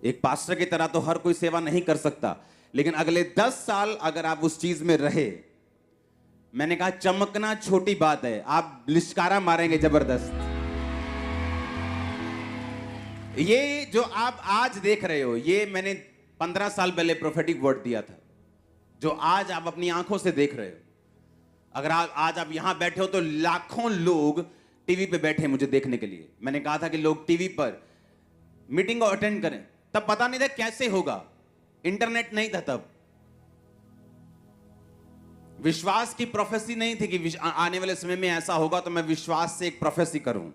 एक पास्टर की तरह तो हर कोई सेवा नहीं कर सकता, लेकिन अगले 10 साल अगर आप उस चीज में रहे, मैंने कहा चमकना छोटी बात है, आप लिश्कारा मारेंगे जबरदस्त। ये जो आप आज देख रहे हो, ये मैंने 15 साल पहले प्रोफेटिक वर्ड दिया था, जो आज आप अपनी आंखों से देख रहे हो। अगर आज आप यहां बैठे हो तो लाखों लोग टीवी पे बैठे हैं मुझे देखने के लिए। मैंने कहा था कि लोग टीवी पर मीटिंग को अटेंड करें, तब पता नहीं था कैसे होगा, इंटरनेट नहीं था तब, विश्वास की प्रोफेसी नहीं थी कि आने वाले समय में ऐसा होगा, तो मैं विश्वास से एक प्रोफेसी करूं।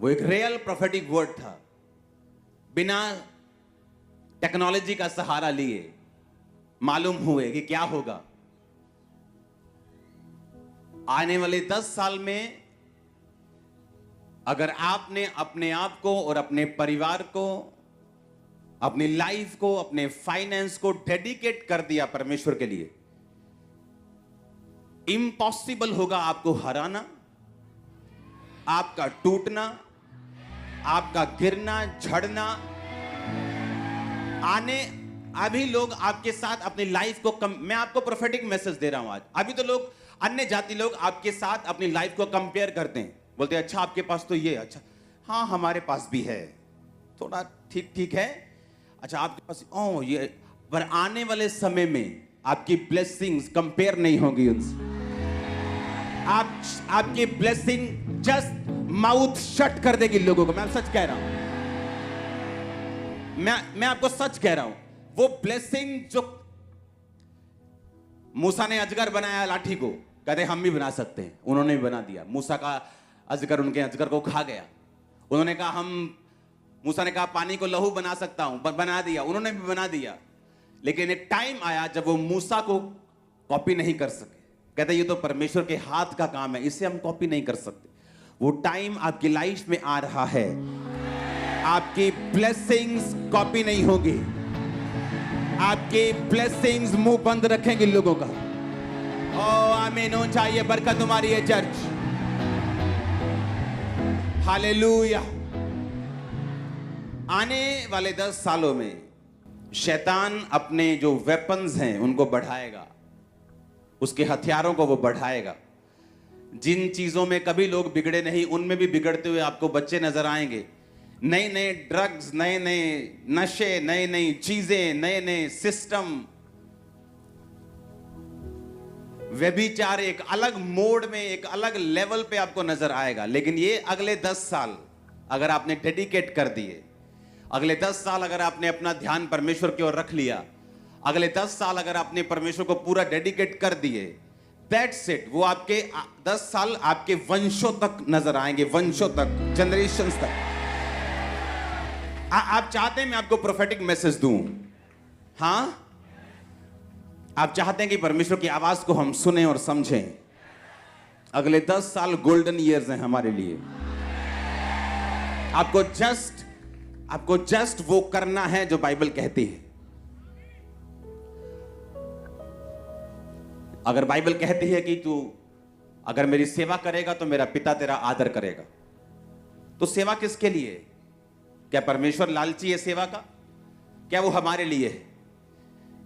वो एक रियल प्रोफेटिक वर्ड था, बिना टेक्नोलॉजी का सहारा लिए मालूम हुए कि क्या होगा। आने वाले 10 साल में अगर आपने अपने आप को और अपने परिवार को, अपनी लाइफ को, अपने फाइनेंस को डेडिकेट कर दिया परमेश्वर के लिए, इम्पॉसिबल होगा आपको हराना, आपका टूटना, आपका गिरना, झड़ना। अभी लोग आपके साथ अपनी लाइफ को मैं आपको प्रोफेटिक मैसेज दे रहा हूं आज। अभी तो लोग, अन्य जाति लोग आपके साथ अपनी लाइफ को कंपेयर करते हैं, बोलते हैं अच्छा आपके पास तो ये, अच्छा हाँ हमारे पास भी है, थोड़ा ठीक ठीक है, अच्छा आपके पास ओ ये। पर आने वाले समय में आपकी ब्लेसिंग्स कंपेयर नहीं होगी उनसे। आपकी ब्लेसिंग जस्ट माउथ शट कर देगी लोगों को। मैं सच कह रहा हूं, मैं आपको सच कह रहा हूं। वो ब्लेसिंग जो मूसा ने अजगर बनाया लाठी को, कहते हम भी बना सकते हैं, उन्होंने भी बना दिया। मूसा का अजगर उनके अजगर को खा गया। उन्होंने कहा मूसा ने कहा पानी को लहू बना सकता हूं, बना दिया, उन्होंने भी बना दिया। लेकिन एक टाइम आया जब वो मूसा को कॉपी नहीं कर सके। कहते ये तो परमेश्वर के हाथ का काम है, इसे हम कॉपी नहीं कर सकते। वो टाइम आपकी लाइफ में आ रहा है, आपकी ब्लेसिंग्स कॉपी नहीं होगी, आपकी ब्लेसिंग्स मुंह बंद रखेंगे लोगों का। ओ आमीन हो चाहिए, बरकत तुम्हारी है चर्च। हालेलुया। आने वाले 10 सालों में शैतान अपने जो वेपन्स हैं उनको बढ़ाएगा, उसके हथियारों को वो बढ़ाएगा। जिन चीजों में कभी लोग बिगड़े नहीं, उनमें भी बिगड़ते हुए आपको बच्चे नजर आएंगे। नए नए ड्रग्स, नए नए नशे, नई नई चीजें, नए नए सिस्टम, व्यभिचार एक अलग मोड में, एक अलग लेवल पे आपको नजर आएगा। लेकिन ये अगले 10 साल अगर आपने डेडिकेट कर दिए, अगले 10 साल अगर आपने अपना ध्यान परमेश्वर की ओर रख लिया, अगले 10 साल अगर आपने परमेश्वर को पूरा डेडिकेट कर दिए, दैट्स इट। वो आपके 10 साल आपके वंशों तक नजर आएंगे, वंशों तक, जनरेशंस तक। आप चाहते हैं मैं आपको प्रोफेटिक मैसेज दूं? हाँ, आप चाहते हैं कि परमेश्वर की आवाज को हम सुने और समझें? अगले 10 साल गोल्डन ईयर्स हैं हमारे लिए। आपको जस्ट वो करना है जो बाइबल कहती है। अगर बाइबल कहती है कि तू अगर मेरी सेवा करेगा तो मेरा पिता तेरा आदर करेगा, तो सेवा किसके लिए? क्या परमेश्वर लालची है सेवा का? क्या वो हमारे लिए है?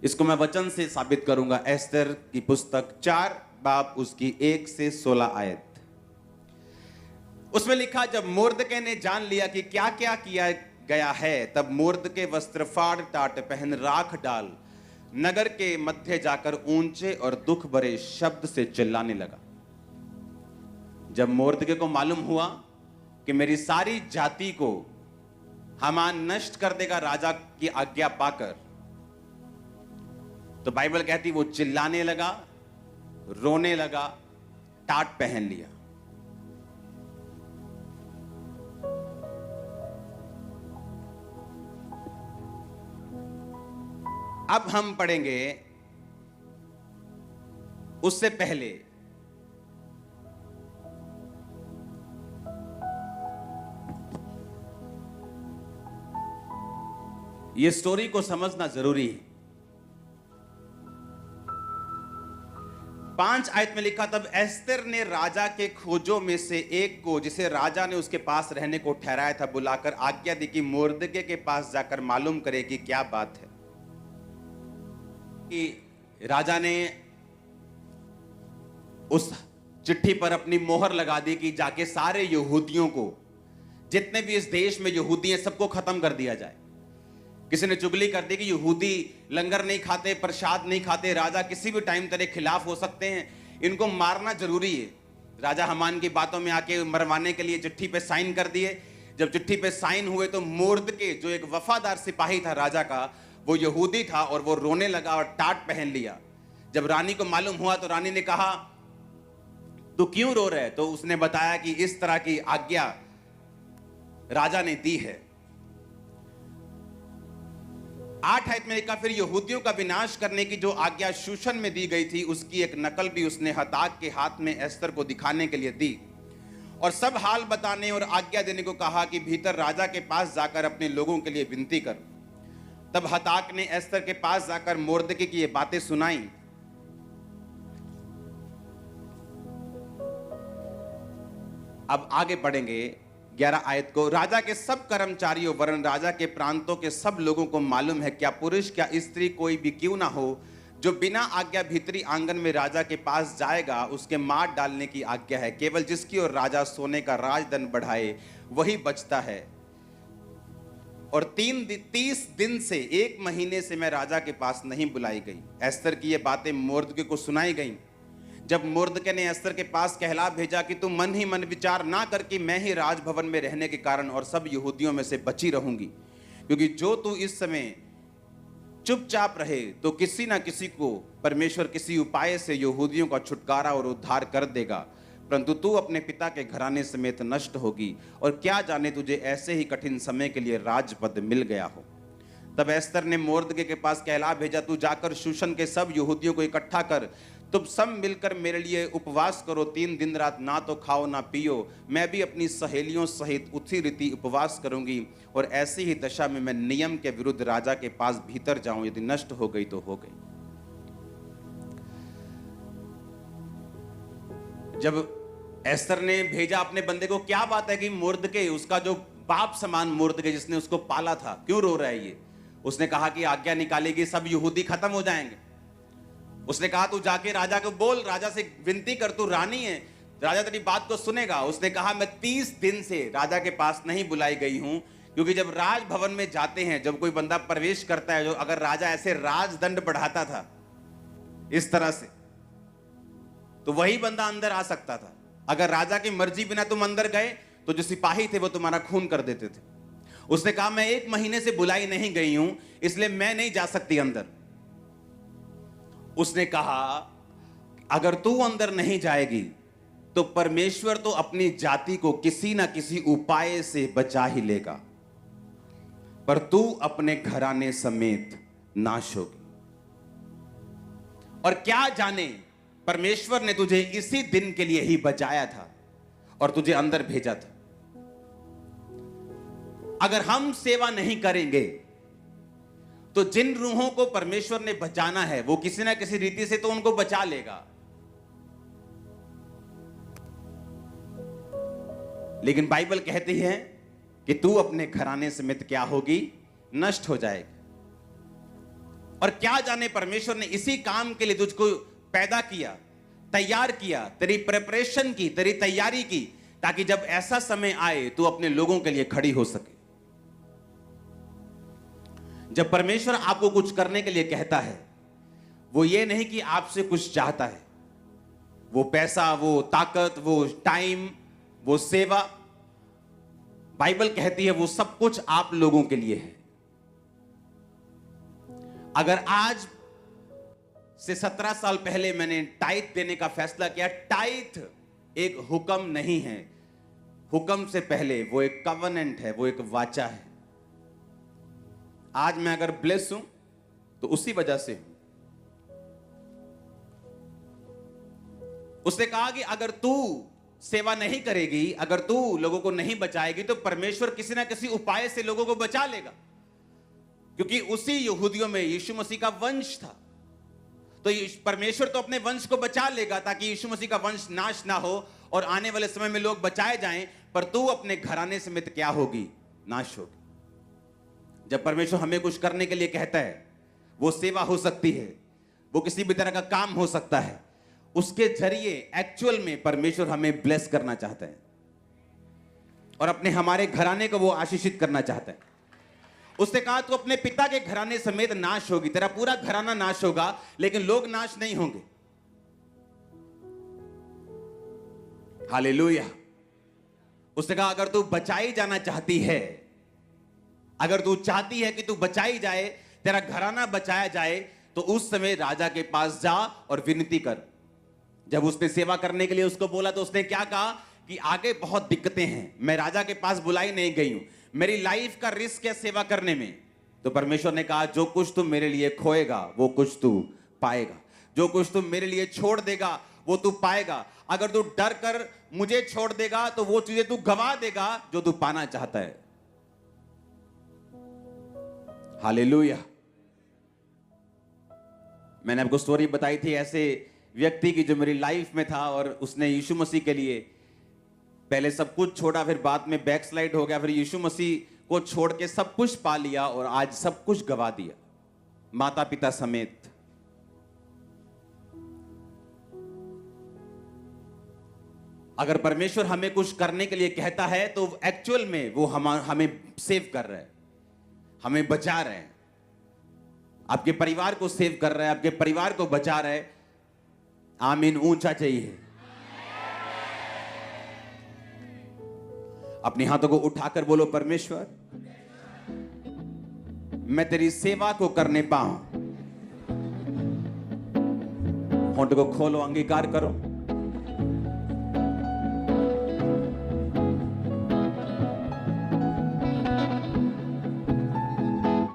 इसको मैं वचन से साबित करूंगा। एस्तर की पुस्तक 4 बाब उसकी 1 से 16 आयत। उसमें लिखा, जब मोर्दके ने जान लिया कि क्या क्या किया गया है, तब मोर्दके वस्त्र फाड़ टाट पहन राख डाल नगर के मध्य जाकर ऊंचे और दुख भरे शब्द से चिल्लाने लगा। जब मोर्दके को मालूम हुआ कि मेरी सारी जाति को हामान नष्ट कर देगा राजा की आज्ञा पाकर, तो बाइबल कहती वो चिल्लाने लगा, रोने लगा, टाट पहन लिया। अब हम पढ़ेंगे उससे पहले ये स्टोरी को समझना जरूरी है। 5 आयत में लिखा, तब एस्तर ने राजा के खोजों में से एक को, जिसे राजा ने उसके पास रहने को ठहराया था, बुलाकर आज्ञा दी कि मोर्दके के पास जाकर मालूम करे कि क्या बात है। कि राजा ने उस चिट्ठी पर अपनी मोहर लगा दी कि जाके सारे यहूदियों को, जितने भी इस देश में यहूदी हैं, सबको खत्म कर दिया जाए। किसी ने चुगली कर दी कि यहूदी लंगर नहीं खाते, प्रसाद नहीं खाते, राजा किसी भी टाइम तेरे खिलाफ हो सकते हैं, इनको मारना जरूरी है। राजा हमान की बातों में आके मरवाने के लिए चिट्ठी पे साइन कर दिए। जब चिट्ठी पे साइन हुए तो मोर्दके, जो एक वफादार सिपाही था राजा का, वो यहूदी था और वो रोने लगा और टाट पहन लिया। जब रानी को मालूम हुआ तो रानी ने कहा, तू क्यों रो रहे? तो उसने बताया कि इस तरह की आज्ञा राजा ने दी है। 8 आयत में लिखा, फिर यहूदियों का विनाश करने की जो आज्ञा शूशन में दी गई थी, उसकी एक नकल भी उसने हताक के हाथ में एस्तर को दिखाने के लिए दी और सब हाल बताने और आज्ञा देने को कहा कि भीतर राजा के पास जाकर अपने लोगों के लिए विनती कर। तब हताक ने एस्तर के पास जाकर मोर्दके की ये बातें सुनाई। अब आगे बढ़ेंगे 11 आयत को। राजा के सब कर्मचारियों वरन राजा के प्रांतों के सब लोगों को मालूम है, क्या पुरुष क्या स्त्री कोई भी क्यों ना हो, जो बिना आज्ञा भीतरी आंगन में राजा के पास जाएगा, उसके मार डालने की आज्ञा है। केवल जिसकी ओर राजा सोने का राजदंड बढ़ाए वही बचता है। और 30 दिन से 1 महीने से मैं राजा के पास नहीं बुलाई गई। एस्तर की ये बातें मोर्दके को सुनाई गई। जब मोर्दके ने एस्तर के पास कहला भेजा कि तू मन ही मन विचार ना कर कि मैं ही राजभवन में रहने के कारण और सब यहूदियों में से बची रहूंगी, क्योंकि जो तू इस समय चुपचाप रहे तो किसी ना किसी को परमेश्वर किसी उपाय से यहूदियों का छुटकारा और उद्धार कर देगा, परंतु तू अपने पिता के घराने समेत नष्ट होगी, और क्या जाने तुझे ऐसे ही कठिन समय के लिए राजपद मिल गया हो। तब एस्तर ने मोर्दके के पास कहला भेजा, तू जाकर शूशन के सब यहूदियों को इकट्ठा कर, तुम सब मिलकर मेरे लिए उपवास करो, 3 दिन रात ना तो खाओ ना पियो। मैं भी अपनी सहेलियों सहित उसी रीति उपवास करूंगी, और ऐसी ही दशा में मैं नियम के विरुद्ध राजा के पास भीतर जाऊं, यदि नष्ट हो गई तो हो गई। जब एस्तर ने भेजा अपने बंदे को, क्या बात है कि मोर्दके, उसका जो बाप समान मोर्दके जिसने उसको पाला था, क्यों रो रहा है ये? उसने कहा कि आज्ञा निकालेगी, सब यहूदी खत्म हो जाएंगे। उसने कहा तू जाके राजा को बोल, राजा से विनती कर, तू रानी है, राजा तेरी बात को सुनेगा। उसने कहा मैं 30 दिन से राजा के पास नहीं बुलाई गई हूं, क्योंकि जब राजभवन में जाते हैं, जब कोई बंदा प्रवेश करता है, जो अगर राजा ऐसे राजदंड बढ़ाता था इस तरह से, तो वही बंदा अंदर आ सकता था। अगर राजा की मर्जी बिना तुम अंदर गए तो जो सिपाही थे वो तुम्हारा खून कर देते थे। उसने कहा मैं 1 महीने से बुलाई नहीं गई हूं, इसलिए मैं नहीं जा सकती अंदर। उसने कहा अगर तू अंदर नहीं जाएगी तो परमेश्वर तो अपनी जाति को किसी ना किसी उपाय से बचा ही लेगा, पर तू अपने घराने समेत नाश होगी। और क्या जाने परमेश्वर ने तुझे इसी दिन के लिए ही बचाया था और तुझे अंदर भेजा था। अगर हम सेवा नहीं करेंगे तो जिन रूहों को परमेश्वर ने बचाना है वो किसी ना किसी रीति से तो उनको बचा लेगा, लेकिन बाइबल कहती है कि तू अपने घराने समेत क्या होगी, नष्ट हो जाएगी। और क्या जाने परमेश्वर ने इसी काम के लिए तुझको पैदा किया, तैयार किया, तेरी प्रिपरेशन की, तेरी तैयारी की, ताकि जब ऐसा समय आए तू अपने लोगों के लिए खड़ी हो सके। जब परमेश्वर आपको कुछ करने के लिए कहता है, वो ये नहीं कि आपसे कुछ चाहता है। वो पैसा, वो ताकत, वो टाइम, वो सेवा, बाइबल कहती है वो सब कुछ आप लोगों के लिए है। अगर आज से 17 साल पहले मैंने टाइथ देने का फैसला किया, टाइथ एक हुक्म नहीं है, हुक्म से पहले वो एक कवनेंट है, वो एक वाचा है। आज मैं अगर ब्लेस हूं तो उसी वजह से हूं। उसने कहा कि अगर तू सेवा नहीं करेगी, अगर तू लोगों को नहीं बचाएगी, तो परमेश्वर किसी ना किसी उपाय से लोगों को बचा लेगा, क्योंकि उसी यहूदियों में यीशु मसीह का वंश था। तो परमेश्वर तो अपने वंश को बचा लेगा ताकि यीशु मसीह का वंश नाश ना हो और आने वाले समय में लोग बचाए जाएं, पर तू अपने घराने समेत क्या होगी? नाश होगी। जब परमेश्वर हमें कुछ करने के लिए कहता है, वो सेवा हो सकती है, वो किसी भी तरह का काम हो सकता है, उसके जरिए एक्चुअल में परमेश्वर हमें ब्लेस करना चाहता है और अपने हमारे घराने को वो आशीषित करना चाहता है। उसने कहा तू अपने पिता के घराने समेत नाश होगी, तेरा पूरा घराना नाश होगा लेकिन लोग नाश नहीं होंगे। हालेलुया। उसने कहा अगर तू बचाई जाना चाहती है, अगर तू चाहती है कि तू बचाई जाए, तेरा घराना बचाया जाए, तो उस समय राजा के पास जा और विनती कर। जब उसने सेवा करने के लिए उसको बोला तो उसने क्या कहा कि आगे बहुत दिक्कतें हैं, मैं राजा के पास बुलाई नहीं गई हूं, मेरी लाइफ का रिस्क है सेवा करने में। तो परमेश्वर ने कहा जो कुछ तू मेरे लिए खोएगा वो कुछ तू पाएगा, जो कुछ तू मेरे लिए छोड़ देगा वो तू पाएगा। अगर तू डर कर मुझे छोड़ देगा तो वो चीजें तू गवा देगा जो तू पाना चाहता है। हालेलुया। मैंने आपको स्टोरी बताई थी ऐसे व्यक्ति की जो मेरी लाइफ में था और उसने यीशु मसीह के लिए पहले सब कुछ छोड़ा, फिर बाद में बैकस्लाइड हो गया, फिर यीशु मसीह को छोड़ के सब कुछ पा लिया और आज सब कुछ गवा दिया, माता पिता समेत। अगर परमेश्वर हमें कुछ करने के लिए कहता है तो एक्चुअल में वो हमें सेव कर रहा है, हमें बचा रहे हैं। आपके परिवार को सेव कर रहा है, आपके परिवार को बचा रहा है। आमीन ऊंचा चाहिए। अपने हाथों को उठाकर बोलो परमेश्वर मैं तेरी सेवा को करने पाऊं। होंठ को खोलो, अंगीकार करो।